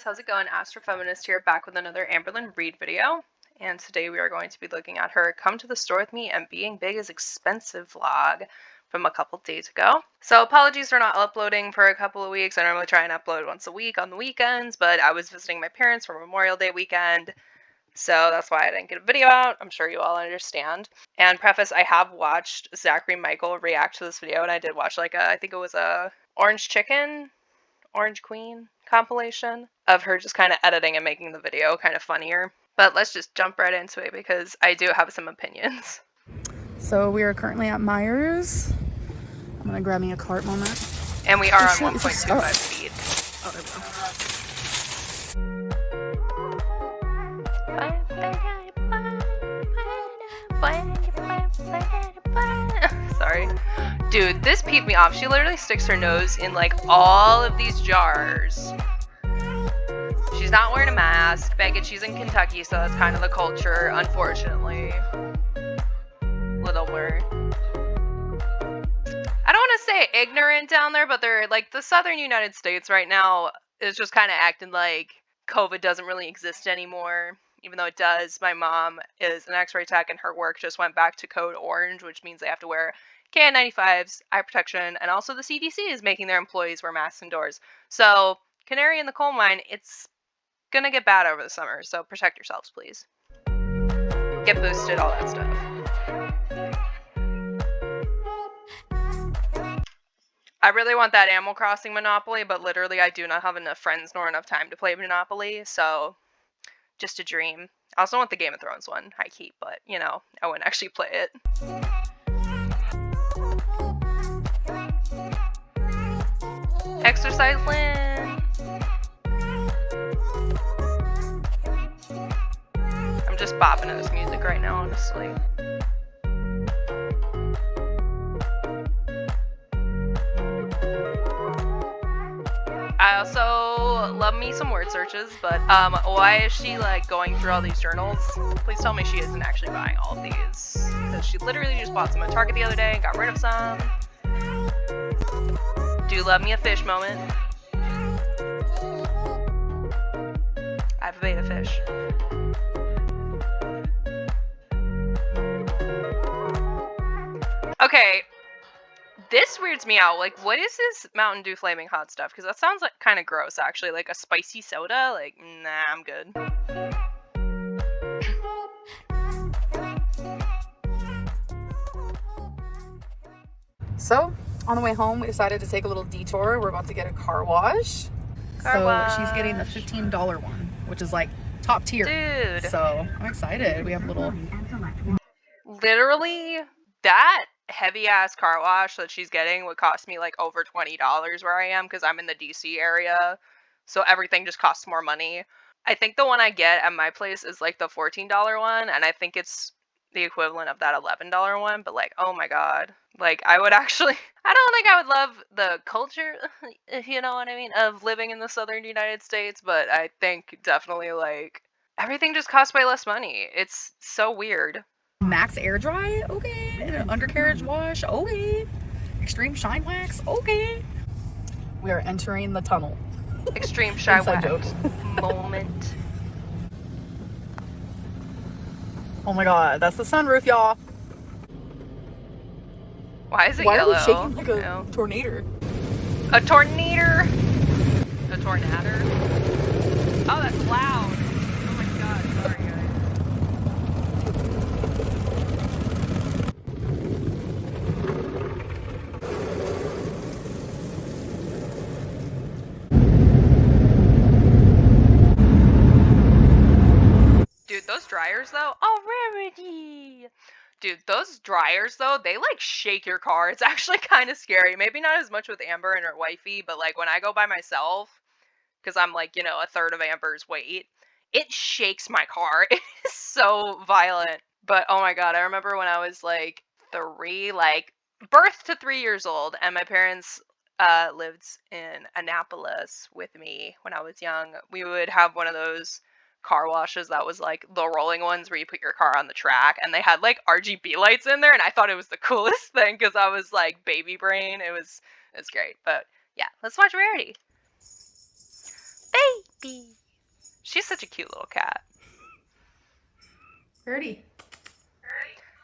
guys, how's it going? Astrofeminist here, back with another Amberlynn Reid video. And today we are going to be looking at her Come to the Store With Me and Being Big is Expensive vlog from a couple days ago. So apologies for not uploading for a couple of weeks. I normally try and upload once a week on the weekends, but I was visiting my parents for Memorial Day weekend, so that's why I didn't get a video out. I'm sure you all understand. And preface, I have watched Zachary Michael react to this video, and I did watch like I think it was a Orange Queen compilation of her just kind of editing and making the video kind of funnier. But let's just jump right into it because I do have some opinions. So we are currently at Myers. I'm gonna grab me a cart moment. And we are on 1.25 speed. Oh, there we go. Sorry. Dude, this peeped me off. She literally sticks her nose in like all of these jars. She's not wearing a mask. Beckett, she's in Kentucky, so that's kind of the culture, unfortunately. Little more. I don't want to say ignorant down there, but they're like the southern United States right now is just kind of acting like COVID doesn't really exist anymore. Even though it does. My mom is an x-ray tech and her work just went back to code orange, which means they have to wear KN95s, eye protection, and also the CDC is making their employees wear masks indoors. So, canary in the coal mine, it's gonna get bad over the summer, so protect yourselves, please. Get boosted, all that stuff. I really want that Animal Crossing Monopoly, but literally I do not have enough friends nor enough time to play Monopoly, so just a dream. I also want the Game of Thrones one, high key, but, you know, I wouldn't actually play it. Exercise Lynn! I'm just bopping to this music right now, honestly. I also love me some word searches, but why is she like going through all these journals? Please tell me she isn't actually buying all of these. Because she literally just bought some at Target the other day and got rid of some. Do love me a fish moment. I have a beta fish. Okay. This weirds me out. Like, what is this Mountain Dew Flaming Hot stuff? Because that sounds like kind of gross, actually. Like a spicy soda? Like, nah, I'm good. So, on the way home, we decided to take a little detour. We're about to get a car wash. She's getting the $15 one, which is like top tier. Dude. So, I'm excited. We have a little... Literally, that heavy ass car wash that she's getting would cost me like over $20 where I am because I'm in the DC area, so everything just costs more money. I think the one I get at my place is like the $14 one, and I think it's the equivalent of that $11 one, but like, oh my god, like I would actually, I don't think I would love the culture, if you know what I mean, of living in the southern United States, but I think definitely like everything just costs way less money. It's so weird. Max air dry, okay. Undercarriage wash, okay. Extreme shine wax, okay. We are entering the tunnel. Extreme shine wax moment. Oh my god, that's the sunroof, y'all. Why is it yellow? Why are we shaking like a tornado? A tornado? A tornado? Oh, that's loud. Oh my god, sorry guys. Dude, those dryers though, oh rarity! Dude, those dryers though, they like shake your car. It's actually kind of scary. Maybe not as much with Amber and her wifey, but like when I go by myself, because I'm like, you know, a third of Amber's weight, it shakes my car. It is so violent. But oh my god, I remember when I was like 3, like birth to 3 years old, and my parents lived in Annapolis with me when I was young. We would have one of those car washes that was like the rolling ones where you put your car on the track, and they had like RGB lights in there, and I thought it was the coolest thing because I was like baby brain. It was great. But yeah, let's watch Rarity. Baby. She's such a cute little cat. Birdie.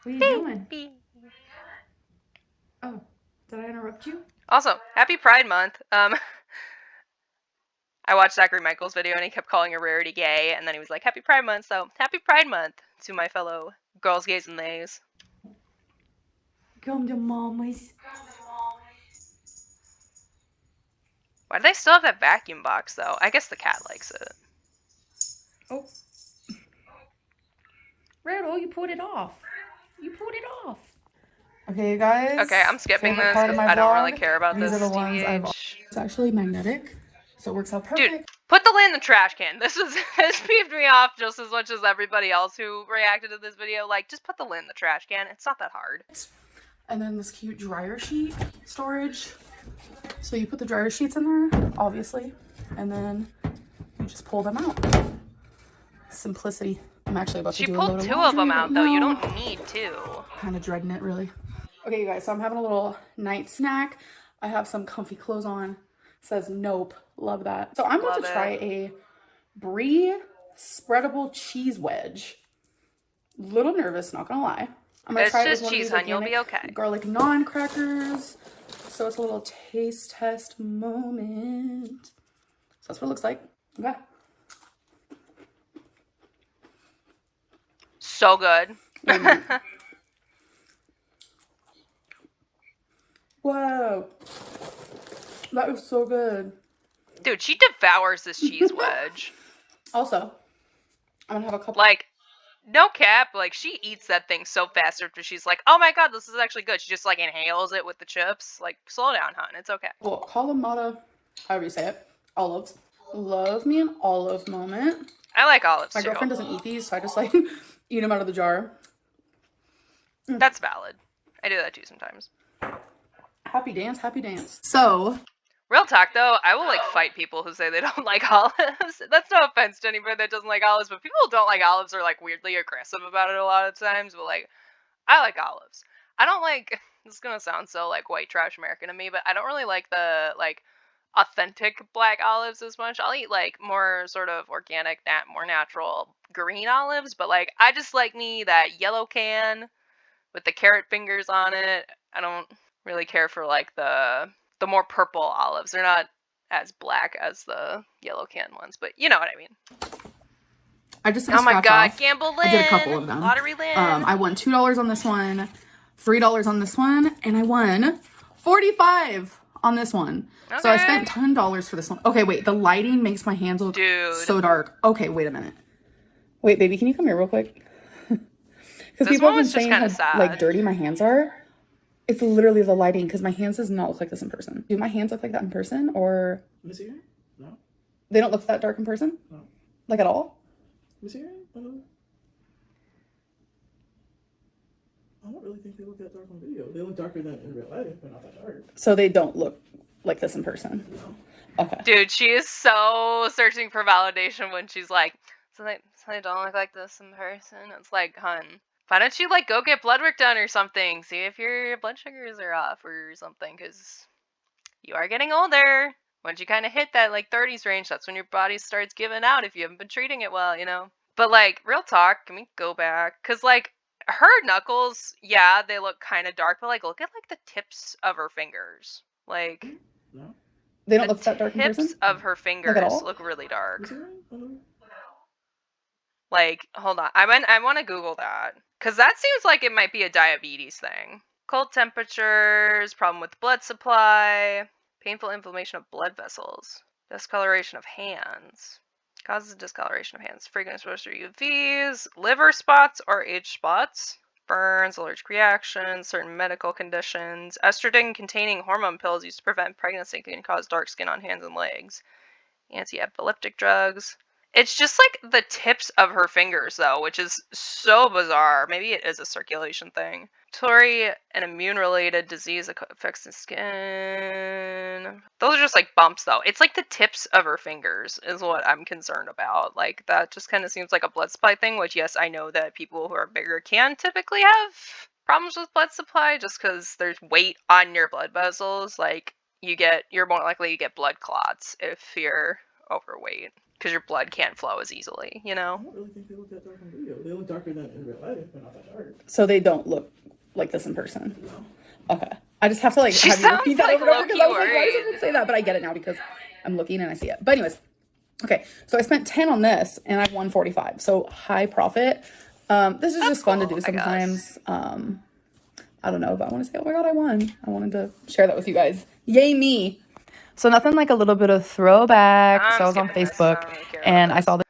What are you doing? Baby. Oh, did I interrupt you? Also, happy Pride Month. I watched Zachary Michael's video and he kept calling her Rarity gay, and then he was like, Happy Pride Month, so happy Pride Month to my fellow girls, gays, and theys. Come to mama's. Why do they still have that vacuum box, though? I guess the cat likes it. Oh. Rattle, you put it off. You put it off. Okay, you guys. Okay, I'm skipping favorite this part of because my I don't vlog, really care about these this are the ones I've. TBH. It's actually magnetic, so it works out perfect. Dude, put the lid in the trash can. This peeved me off just as much as everybody else who reacted to this video. Like, just put the lid in the trash can. It's not that hard. And then this cute dryer sheet storage. So you put the dryer sheets in there, obviously, and then you just pull them out. Simplicity. I'm actually about to do a load of She pulled 2 of them out, right though. now. You don't need 2. Kind of dreading it, really. Okay, you guys, so I'm having a little night snack. I have some comfy clothes on. It says nope. Love that. So I'm about to try a brie spreadable cheese wedge. Little nervous, not gonna lie. I'm gonna try it with one of these cheese, hun. You'll be okay. garlic naan crackers. So it's a little taste test moment. So that's what it looks like. Okay. So good. Whoa. That is so good. Dude, she devours this cheese wedge. Also, I'm gonna have a couple. Like, no cap, like, she eats that thing so fast after she's like, oh my god, this is actually good. She just, like, inhales it with the chips. Like, slow down, hun. It's okay. Well, Kalamata, however you say it, olives. Love me an olive moment. I like olives, My too. girlfriend doesn't eat these, so I just, like, eat them out of the jar. That's valid. I do that, too, sometimes. Happy dance, happy dance. So... Real talk, though, I will, like, fight people who say they don't like olives. That's no offense to anybody that doesn't like olives, but people who don't like olives are, like, weirdly aggressive about it a lot of times, but, like, I like olives. I don't like, this is gonna sound so, like, white trash American to me, but I don't really like the, like, authentic black olives as much. I'll eat, like, more sort of organic, more natural green olives, but, like, I just like me that yellow can with the carrot fingers on it. I don't really care for, like, the more purple olives. They're not as black as the yellow can ones, but you know what I mean. I just oh my god, Gamble Lynn! I did a couple of them. Lottery Lynn! I won $2 on this one, $3 on this one, and I won $45 on this one. Okay. So I spent $10 for this one. Okay, wait, the lighting makes my hands look so dark. Okay, wait a minute. Wait, baby, can you come here real quick? Because people have been saying how like dirty my hands are. It's literally the lighting, because my hands does not look like this in person. Do my hands look like that in person, or? Let me see here. No. They don't look that dark in person? No. Like at all? Let me see here. I don't really think they look that dark on video. They look darker than in real life, but not that dark. So they don't look like this in person? No. Okay. Dude, she is so searching for validation when she's like, so they don't look like this in person. It's like, hun, why don't you, like, go get blood work done or something? See if your blood sugars are off or something, because you are getting older. Once you kind of hit that, like, 30s range, that's when your body starts giving out if you haven't been treating it well, you know? But, like, real talk, can we go back? Because, like, her knuckles, yeah, they look kind of dark, but, like, look at, like, the tips of her fingers. Like... No. They don't look that dark in person? The tips of her fingers look really dark. Like, hold on. I want to Google that. Because that seems like it might be a diabetes thing. Cold temperatures, problem with blood supply, painful inflammation of blood vessels, discoloration of hands. Causes discoloration of hands. Frequent exposure to UVs, liver spots or age spots, burns, allergic reactions, certain medical conditions. Estrogen-containing hormone pills used to prevent pregnancy can cause dark skin on hands and legs. Anti-epileptic drugs. It's just like the tips of her fingers, though, which is so bizarre. Maybe it is a circulation thing. Tori, an immune-related disease that affects the skin. Those are just like bumps, though. It's like the tips of her fingers is what I'm concerned about. Like, that just kind of seems like a blood supply thing, which, yes, I know that people who are bigger can typically have problems with blood supply just because there's weight on your blood vessels. Like, you're more likely to get blood clots if you're overweight because your blood can't flow as easily, you know? I don't really think they look that dark on video. They look darker than in real life, but not that dark. So they don't look like this in person? No. Okay. I just have to, like, She have you repeat that sounds, over and like, over because I was like, low-key why does worried. it say that? But I get it now because I'm looking and I see it. But anyways, okay. So I spent 10 on this and I won 45. So high profit. This is just fun to do sometimes. I don't know, but I want to say, oh my God, I won. I wanted to share that with you guys. Yay me. So nothing like a little bit of throwback. So I was on Facebook and I saw the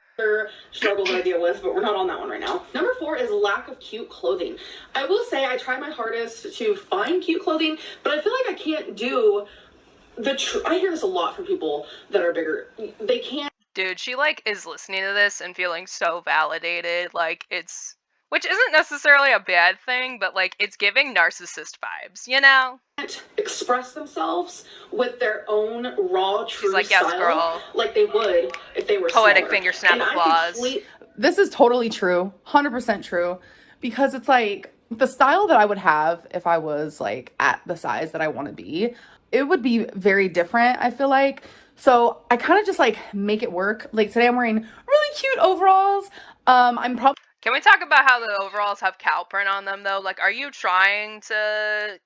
struggle that I deal with, but we're not on that one right now. Number 4 is lack of cute clothing. I will say I try my hardest to find cute clothing, but I feel like I can't do I hear this a lot from people that are bigger. They can't. Dude, she, like, is listening to this and feeling so validated, like, which isn't necessarily a bad thing, but, like, it's giving narcissist vibes, you know? Express themselves with their own raw, true She's like, yes, style, girl. like they would if they were Poetic smaller. finger snap And applause. This is totally true. 100% true. Because it's like the style that I would have if I was like at the size that I want to be, it would be very different, I feel like. So I kind of just like make it work. Like today I'm wearing really cute overalls. I'm probably... Can we talk about how the overalls have cow print on them, though? Like, are you trying to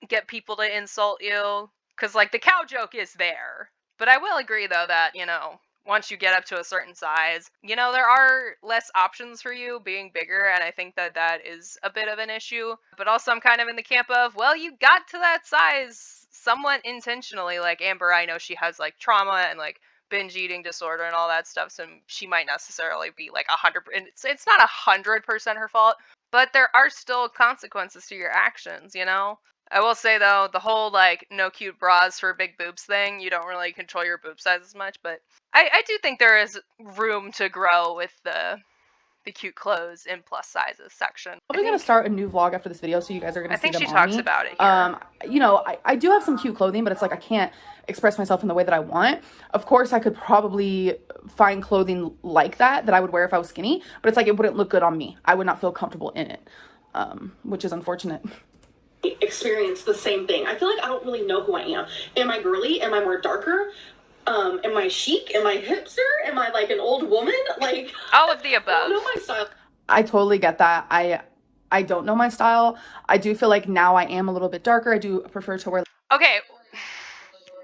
get people to insult you? Because, like, the cow joke is there. But I will agree, though, that, you know, once you get up to a certain size, you know, there are less options for you being bigger, and I think that that is a bit of an issue. But also I'm kind of in the camp of, well, you got to that size somewhat intentionally. Like, Amber, I know she has, like, trauma and, like, binge eating disorder and all that stuff, so she might necessarily be like 100%. It's not 100% her fault, but there are still consequences to your actions, you know? I will say though, the whole like no cute bras for big boobs thing, you don't really control your boob size as much, but I do think there is room to grow with the cute clothes in plus sizes section. I'm going to start a new vlog after this video, so you guys are going to see them on me. I think she talks about it here. You know, I do have some cute clothing, but it's like I can't express myself in the way that I want. Of course, I could probably find clothing like that I would wear if I was skinny, but it's like it wouldn't look good on me. I would not feel comfortable in it, which is unfortunate. Experience the same thing. I feel like I don't really know who I am. Am I girly? Am I more darker? Am I chic? Am I hipster? Am I like an old woman? Like all of the above. I don't know my style. I totally get that. I don't know my style. I do feel like now I am a little bit darker. I do prefer to wear. Okay,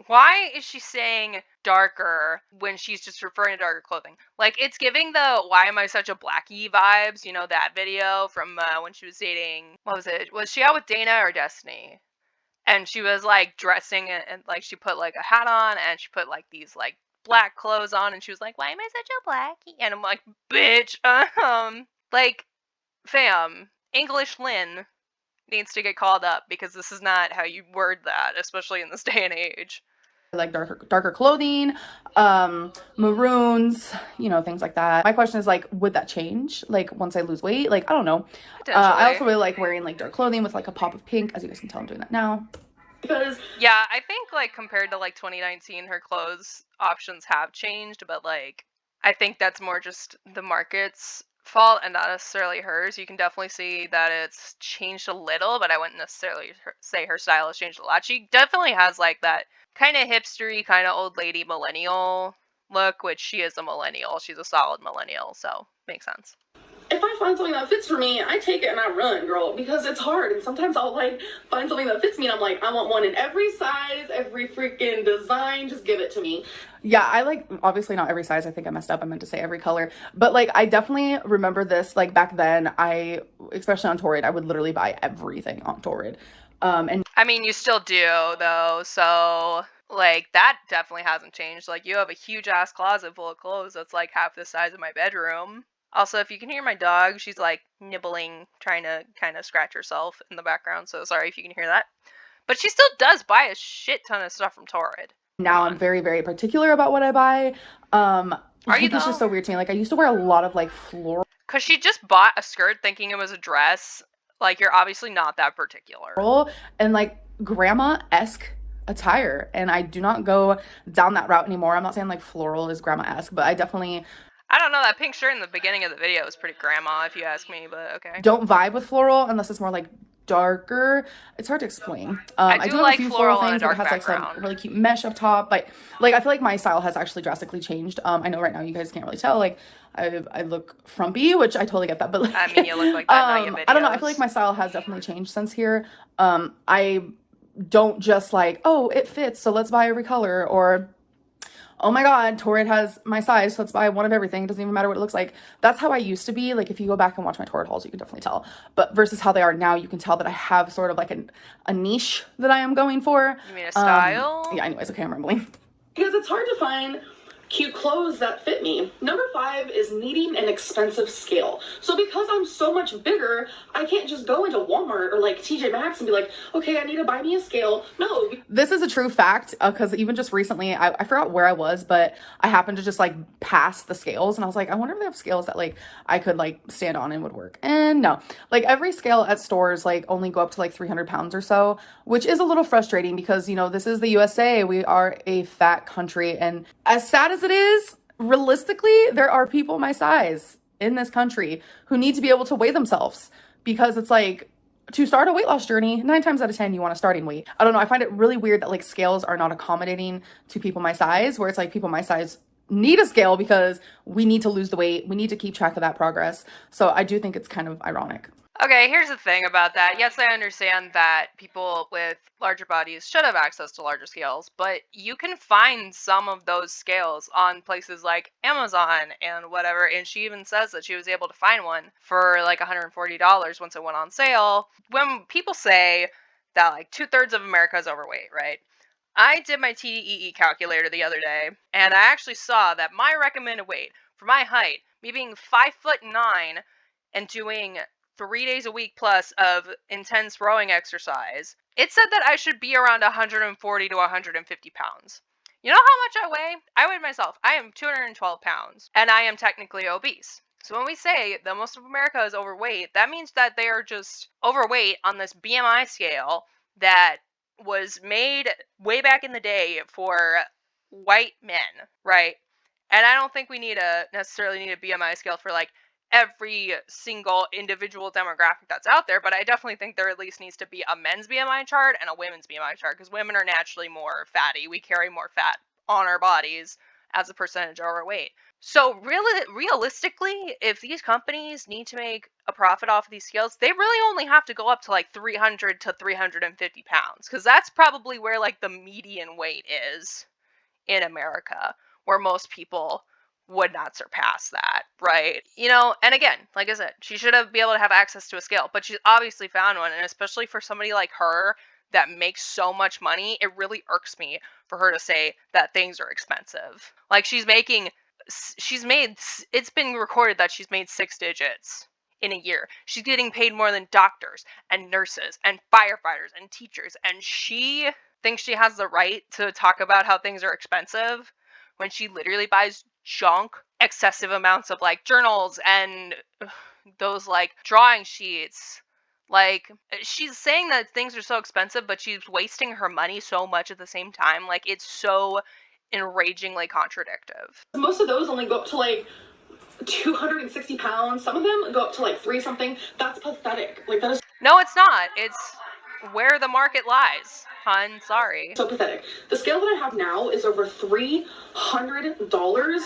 why is she saying darker when she's just referring to darker clothing? Like, it's giving the why am I such a blackie vibes, you know, that video from when she was dating, what was it? Was she out with Dana or Destiny? And she was like dressing and like she put like a hat on and she put like these like black clothes on and she was like, why am I such a blackie? And I'm like, bitch, like, fam, English-Lynn needs to get called up because this is not how you word that, especially in this day and age. Like darker clothing, maroons, you know, things like that. My question is like, would that change like once I lose weight? Like, I don't know. I also really like wearing like dark clothing with like a pop of pink. As you guys can tell, I'm doing that now. Yeah, I think like compared to like 2019, her clothes options have changed, but like I think that's more just the market's fault and not necessarily hers. You can definitely see that it's changed a little, but I wouldn't necessarily say her style has changed a lot. She definitely has like that kind of hipstery, kind of old lady millennial look, which she is a millennial. She's a solid millennial, so makes sense. If I find something that fits for me, I take it and I run, girl, because it's hard. And sometimes I'll like find something that fits me and I'm like, I want one in every size, every freaking design, just give it to me. Yeah, I like, obviously not every size. I think I messed up. I meant to say every color. But like, I definitely remember this, like back then, especially on Torrid, I would literally buy everything on Torrid. And I mean, you still do though, so like that definitely hasn't changed. Like you have a huge ass closet full of clothes that's like half the size of my bedroom. Also, if you can hear my dog, she's like nibbling, trying to kind of scratch herself in the background, so sorry if you can hear that. But she still does buy a shit ton of stuff from Torrid. Now I'm very, very particular about what I buy. Are you though? It's just so weird to me. Like I used to wear a lot of like floral. Cause she just bought a skirt thinking it was a dress. Like you're obviously not that particular. And like grandma-esque attire, and I do not go down that route anymore. I'm not saying like floral is grandma-esque, but I definitely... I don't know, that pink shirt in the beginning of the video was pretty grandma if you ask me, but okay. Don't vibe with floral unless it's more like darker. It's hard to explain. I do have like a few floral floral on a things, but it dark has like background. some really cute mesh up top. But like I feel like my style has actually drastically changed. I know right now you guys can't really tell. Like I look frumpy, which I totally get that. But like, I mean, you look like that in all your videos. I don't know. I feel like my style has definitely changed since here. I don't just like, oh, it fits, so let's buy every color, or oh my god, Torrid has my size, so let's buy one of everything. It doesn't even matter what it looks like. That's how I used to be. Like, if you go back and watch my Torrid hauls, you can definitely tell. But versus how they are now, you can tell that I have sort of like a niche that I am going for. You mean a style? Yeah, anyways, okay, I'm rambling. Because it's hard to find cute clothes that fit me. Number 5 is needing an expensive scale. So because I'm so much bigger, I can't just go into Walmart or like TJ Maxx and be like, okay, I need to buy me a scale. No. This is a true fact, because even just recently, I forgot where I was, but I happened to just like pass the scales, and I was like, I wonder if they have scales that like I could like stand on and would work. And no, like every scale at stores like only go up to like 300 pounds or so, which is a little frustrating because, you know, this is the USA. We are a fat country, and as sad as it is, realistically, there are people my size in this country who need to be able to weigh themselves, because it's like, to start a weight loss journey, 9 times out of 10, you want a starting weight. I don't know. I find it really weird that like scales are not accommodating to people my size, where it's like people my size need a scale because we need to lose the weight. We need to keep track of that progress. So I do think it's kind of ironic. Okay, here's the thing about that. Yes, I understand that people with larger bodies should have access to larger scales, but you can find some of those scales on places like Amazon and whatever, and she even says that she was able to find one for like $140 once it went on sale. When people say that like 2/3 of America is overweight, right? I did my TDEE calculator the other day, and I actually saw that my recommended weight for my height, me being 5'9" and doing 3 days a week plus of intense rowing exercise, it said that I should be around 140 to 150 pounds. You know how much I weigh? I weighed myself. I am 212 pounds, and I am technically obese. So when we say that most of America is overweight, that means that they are just overweight on this BMI scale that was made way back in the day for white men, right? And I don't think we necessarily need a BMI scale for like every single individual demographic that's out there, but I definitely think there at least needs to be a men's BMI chart and a women's BMI chart, because women are naturally more fatty. We carry more fat on our bodies as a percentage of our weight. So realistically, if these companies need to make a profit off of these scales, they really only have to go up to like 300 to 350 pounds, because that's probably where like the median weight is in America, where most people would not surpass that, right? You know, and again, like I said, she should have been able to have access to a scale, but she's obviously found one, and especially for somebody like her that makes so much money, it really irks me for her to say that things are expensive. Like it's been recorded that she's made 6 digits in a year. She's getting paid more than doctors and nurses and firefighters and teachers, and she thinks she has the right to talk about how things are expensive when she literally buys junk, excessive amounts of like journals and those like drawing sheets. Like, she's saying that things are so expensive, but she's wasting her money so much at the same time. Like, it's so enragingly contradictive. Most of those only go up to like 260 pounds. Some of them go up to like 3 something. That's pathetic. Like, that is No, it's not. It's where the market lies, hun. Sorry. so pathetic. The scale that I have now is over $300.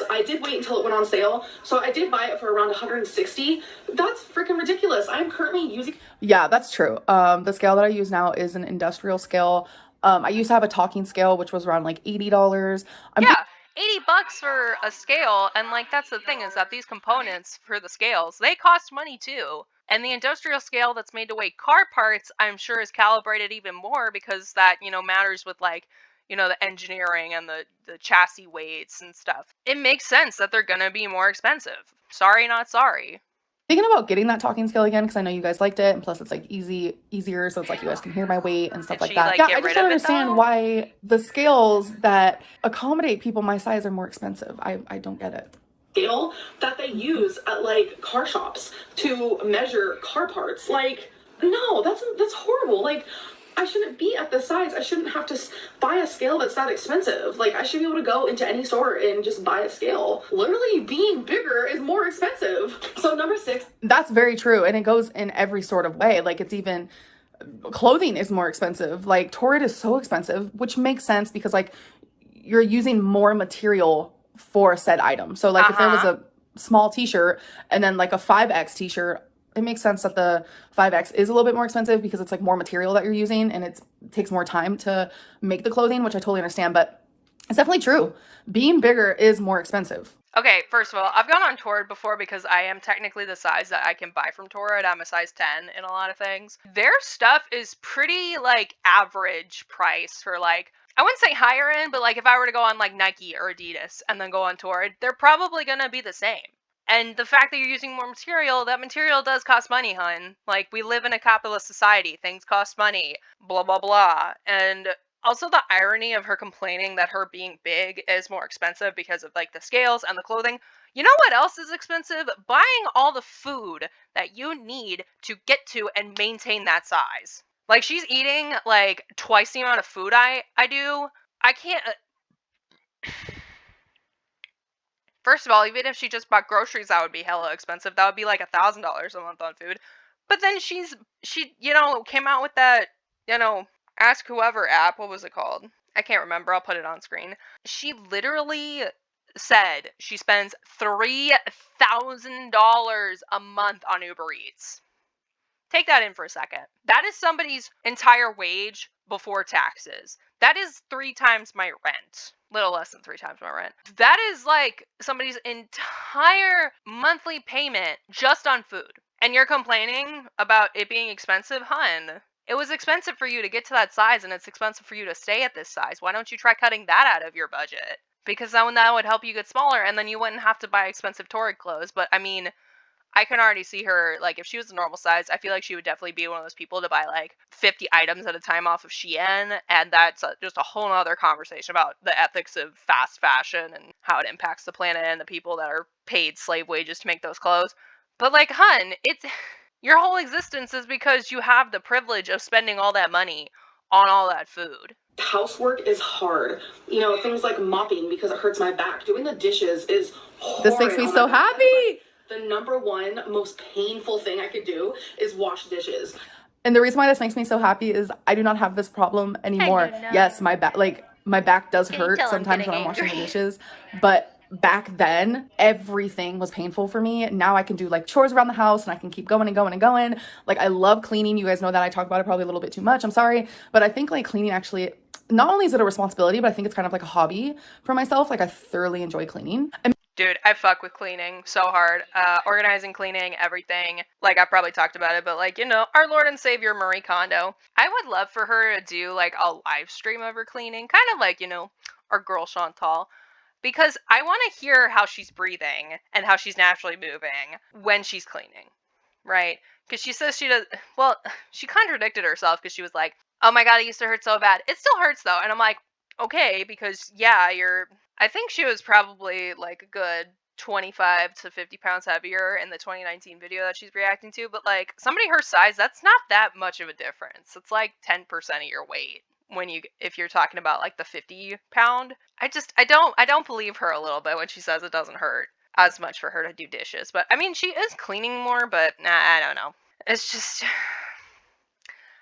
I did wait until it went on sale, so I did buy it for around $160. That's freaking ridiculous. I'm currently using... Yeah, that's true. The scale that I use now is an industrial scale. I used to have a talking scale, which was around like $80. Yeah, $80 for a scale, and like that's the thing, is that these components for the scales, they cost money too. And the industrial scale that's made to weigh car parts, I'm sure is calibrated even more, because that, you know, matters with like, you know, the engineering and the chassis weights and stuff. It makes sense that they're gonna be more expensive. Sorry, not sorry. Thinking about getting that talking scale again, because I know you guys liked it, and plus it's like easier, so it's like you guys can hear my weight and stuff like that. Like, yeah, I just don't understand why the scales that accommodate people my size are more expensive. I don't get it. Scale that they use at like car shops to measure car parts. Like, no, that's horrible. Like, I shouldn't be at this size. I shouldn't have to buy a scale that's that expensive. Like, I should be able to go into any store and just buy a scale. Literally, being bigger is more expensive. So number 6. That's very true, and it goes in every sort of way. Like, it's even clothing is more expensive. Like Torrid is so expensive, which makes sense because like you're using more material for a said item. So like if there was a small t-shirt and then like a 5X t-shirt, it makes sense that the 5X is a little bit more expensive because it's like more material that you're using and it takes more time to make the clothing, which I totally understand, but it's definitely true. Being bigger is more expensive. Okay, first of all, I've gone on Torrid before because I am technically the size that I can buy from Torrid. I'm a size 10 in a lot of things. Their stuff is pretty, like, average price for, like, I wouldn't say higher end, but, like, if I were to go on, like, Nike or Adidas and then go on Torrid, they're probably gonna be the same. And the fact that you're using more material, that material does cost money, hun. Like, we live in a capitalist society. Things cost money. Blah, blah, blah. And also the irony of her complaining that her being big is more expensive because of like the scales and the clothing. You know what else is expensive? Buying all the food that you need to get to and maintain that size. Like she's eating like twice the amount of food I do. I can't First of all, even if she just bought groceries, that would be hella expensive. That would be like $1,000 a month on food. But then she came out with that, Ask Whoever app. What was it called? I can't remember. I'll put it on screen. She literally said she spends $3,000 a month on Uber Eats. Take that in for a second. That is somebody's entire wage before taxes. That is 3 times my rent. Little less than 3 times my rent. That is like somebody's entire monthly payment just on food. And you're complaining about it being expensive? Hun, it was expensive for you to get to that size and it's expensive for you to stay at this size. Why don't you try cutting that out of your budget? Because that would help you get smaller and then you wouldn't have to buy expensive Torrid clothes. But I mean, I can already see her, like, if she was a normal size, I feel like she would definitely be one of those people to buy, like, 50 items at a time off of Shein, and that's just a whole other conversation about the ethics of fast fashion and how it impacts the planet and the people that are paid slave wages to make those clothes. But, like, hun, it's your whole existence is because you have the privilege of spending all that money on all that food. Housework is hard. Things like mopping because it hurts my back. Doing the dishes is horrid. This makes me so happy. The number one most painful thing I could do is wash dishes. And the reason why this makes me so happy is I do not have this problem anymore. Yes, my back does hurt sometimes when I'm washing the dishes, but back then everything was painful for me. Now I can do like chores around the house and I can keep going and going and going. Like I love cleaning. You guys know that I talk about it probably a little bit too much. I'm sorry, but I think like cleaning actually, not only is it a responsibility, but I think it's kind of like a hobby for myself. Like I thoroughly enjoy cleaning. Dude, I fuck with cleaning so hard. Organizing, cleaning, everything. Like, I probably talked about it, but, like, our Lord and Savior Marie Kondo. I would love for her to do, like, a live stream of her cleaning. Kind of like, our girl Chantal. Because I want to hear how she's breathing and how she's naturally moving when she's cleaning. Right? Because she says she does... Well, she contradicted herself because she was like, oh my god, it used to hurt so bad. It still hurts, though. And I'm like, okay, because, yeah, I think she was probably like a good 25 to 50 pounds heavier in the 2019 video that she's reacting to, but like somebody her size, that's not that much of a difference. It's like 10% of your weight if you're talking about like the 50-pound. I don't believe her a little bit when she says it doesn't hurt as much for her to do dishes. But I mean, she is cleaning more, but I don't know. It's just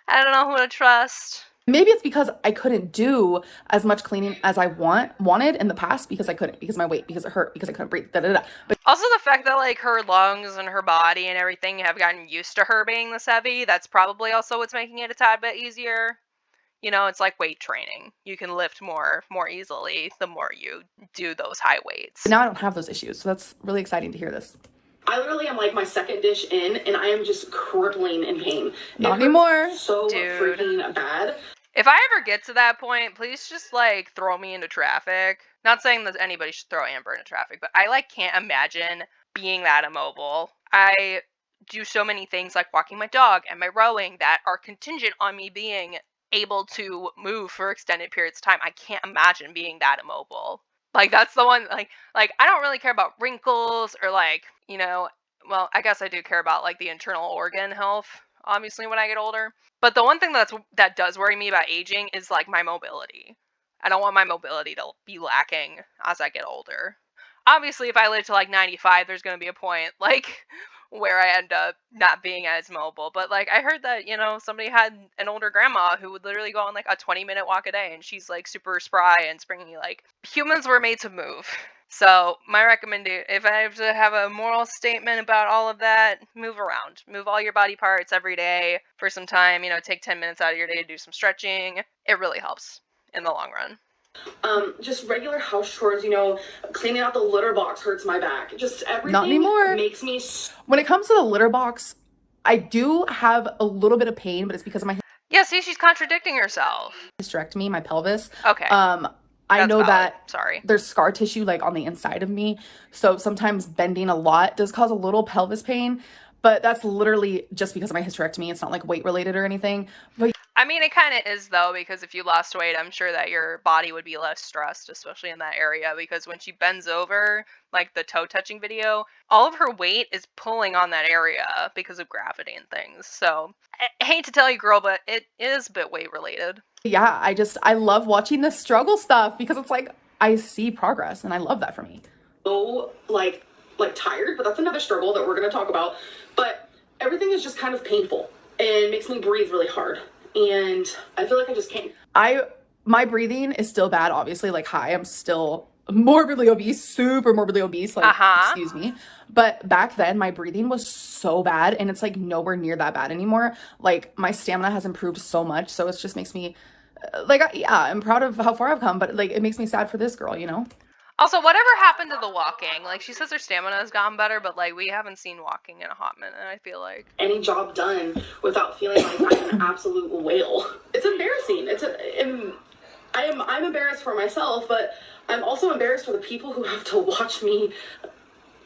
I don't know who to trust. Maybe it's because I couldn't do as much cleaning as I wanted in the past because I couldn't, because my weight, because it hurt, because I couldn't breathe, But also the fact that like her lungs and her body and everything have gotten used to her being this heavy, that's probably also what's making it a tad bit easier. It's like weight training. You can lift more easily the more you do those high weights. now I don't have those issues, so that's really exciting to hear this. I literally am like my second dish in, and I am just crippling in pain. Not anymore. So freaking bad. If I ever get to that point, please just like throw me into traffic. Not saying that anybody should throw Amber into traffic, but I like can't imagine being that immobile. I do so many things like walking my dog and my rowing that are contingent on me being able to move for extended periods of time. I can't imagine being that immobile. Like that's the one like I don't really care about wrinkles or like, well, I guess I do care about like the internal organ health, obviously when I get older. But the one thing that does worry me about aging is like my mobility. I don't want my mobility to be lacking as I get older. Obviously, if I live to like 95, there's going to be a point like where I end up not being as mobile. But like I heard that, you know, somebody had an older grandma who would literally go on like a 20-minute walk a day, and she's like super spry and springy. Like humans were made to move. So my recommendation, if I have to have a moral statement about all of that, move around. Move all your body parts every day for some time. You know, take 10 minutes out of your day to do some stretching. It really helps in the long run. Just regular house chores, you know, cleaning out the litter box hurts my back. Just everything Not anymore. makes me... When it comes to the litter box, I do have a little bit of pain, but it's because of my Yeah, see, she's contradicting herself. hysterectomy, my pelvis. Okay. I know valid. that Sorry. there's scar tissue like on the inside of me, so sometimes bending a lot does cause a little pelvis pain, but that's literally just because of my hysterectomy. It's not like weight related or anything. But I mean, it kind of is though, because if you lost weight, I'm sure that your body would be less stressed, especially in that area, because when she bends over, like the toe touching video, all of her weight is pulling on that area because of gravity and things. So I hate to tell you, girl, but it is a bit weight related. yeah, I love watching the struggle stuff because it's like I see progress and I love that for me. So like tired, but that's another struggle that we're going to talk about. But everything is just kind of painful and makes me breathe really hard. And I feel like I just can't. My breathing is still bad, obviously. Like, hi, I'm still morbidly obese, super morbidly obese, like, excuse me. But back then, my breathing was so bad, and it's like nowhere near that bad anymore. Like, my stamina has improved so much, so it just makes me, like, yeah, I'm proud of how far I've come, but like, it makes me sad for this girl, you know? Also, whatever happened to the walking? Like, she says her stamina has gotten better, but like, we haven't seen walking in a hot minute, I feel like. Any job done without feeling like I'm an absolute whale. It's embarrassing. I'm embarrassed for myself, but I'm also embarrassed for the people who have to watch me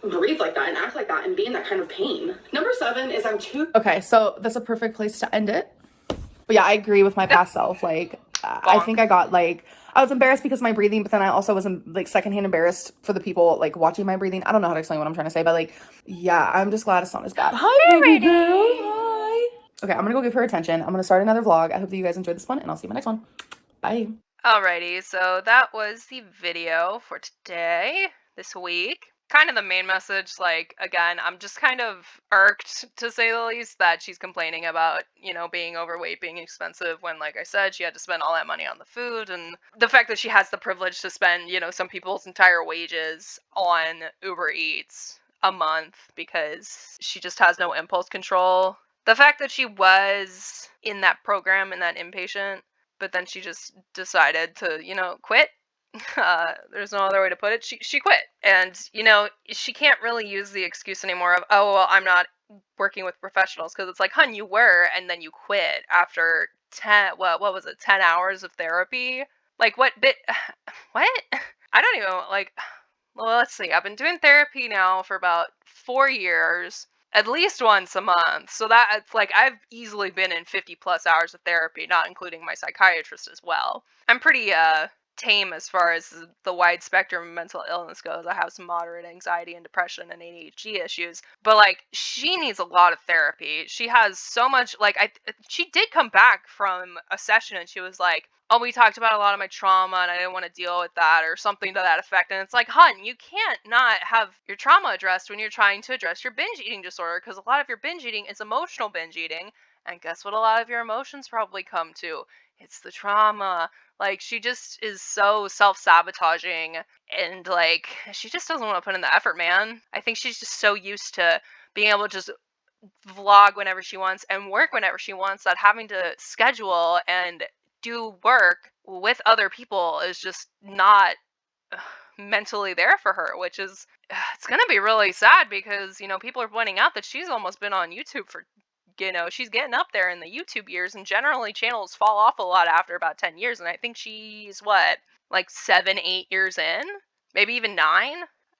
breathe like that and act like that and be in that kind of pain. Number 7 is I'm too... Okay, so that's a perfect place to end it. But yeah, I agree with my past self. Like, I think I got like... I was embarrassed because of my breathing, but then I also was like secondhand embarrassed for the people like watching my breathing. I don't know how to explain what I'm trying to say, but like, yeah, I'm just glad it's not as bad. Hi, baby girl. Hi. Okay, I'm gonna go give her attention. I'm gonna start another vlog. I hope that you guys enjoyed this one, and I'll see you in my next one. Bye. Alrighty, so that was the video for today, this week. Kind of the main message, like, again, I'm just kind of irked, to say the least, that she's complaining about, you know, being overweight, being expensive, when, like I said, she had to spend all that money on the food, and the fact that she has the privilege to spend, you know, some people's entire wages on Uber Eats a month because she just has no impulse control. The fact that she was in that program, in that inpatient, but then she just decided to, you know, quit. There's no other way to put it. She quit. And, you know, she can't really use the excuse anymore of, oh, well, I'm not working with professionals. Because it's like, hun, you were, and then you quit after 10, what was it, 10 hours of therapy? Like, what bit, what? I don't even, like, well, let's see. I've been doing therapy now for about 4 years, at least once a month. So that's like, I've easily been in 50 plus hours of therapy, not including my psychiatrist as well. I'm pretty, tame as far as the wide spectrum of mental illness goes. I have some moderate anxiety and depression and ADHD issues, but like she needs a lot of therapy. She has so much, like, she did come back from a session and she was like, oh, we talked about a lot of my trauma and I didn't want to deal with that, or something to that effect. And it's like, hun, you can't not have your trauma addressed when you're trying to address your binge eating disorder, because a lot of your binge eating is emotional binge eating, and guess what a lot of your emotions probably come to? It's the trauma. Like, she just is so self-sabotaging, and, like, she just doesn't want to put in the effort, man. I think she's just so used to being able to just vlog whenever she wants and work whenever she wants, that having to schedule and do work with other people is just not mentally there for her, which is, it's gonna be really sad, because, you know, people are pointing out that she's almost been on YouTube for, you know, she's getting up there in the YouTube years, and generally channels fall off a lot after about 10 years, and I think she's, what, like 7, 8 years in? Maybe even 9?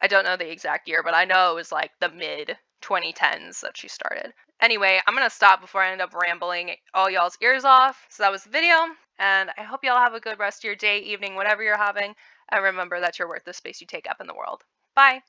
I don't know the exact year, but I know it was like the mid 2010s that she started. Anyway, I'm gonna stop before I end up rambling all y'all's ears off. So that was the video, and I hope y'all have a good rest of your day, evening, whatever you're having, and remember that you're worth the space you take up in the world. Bye!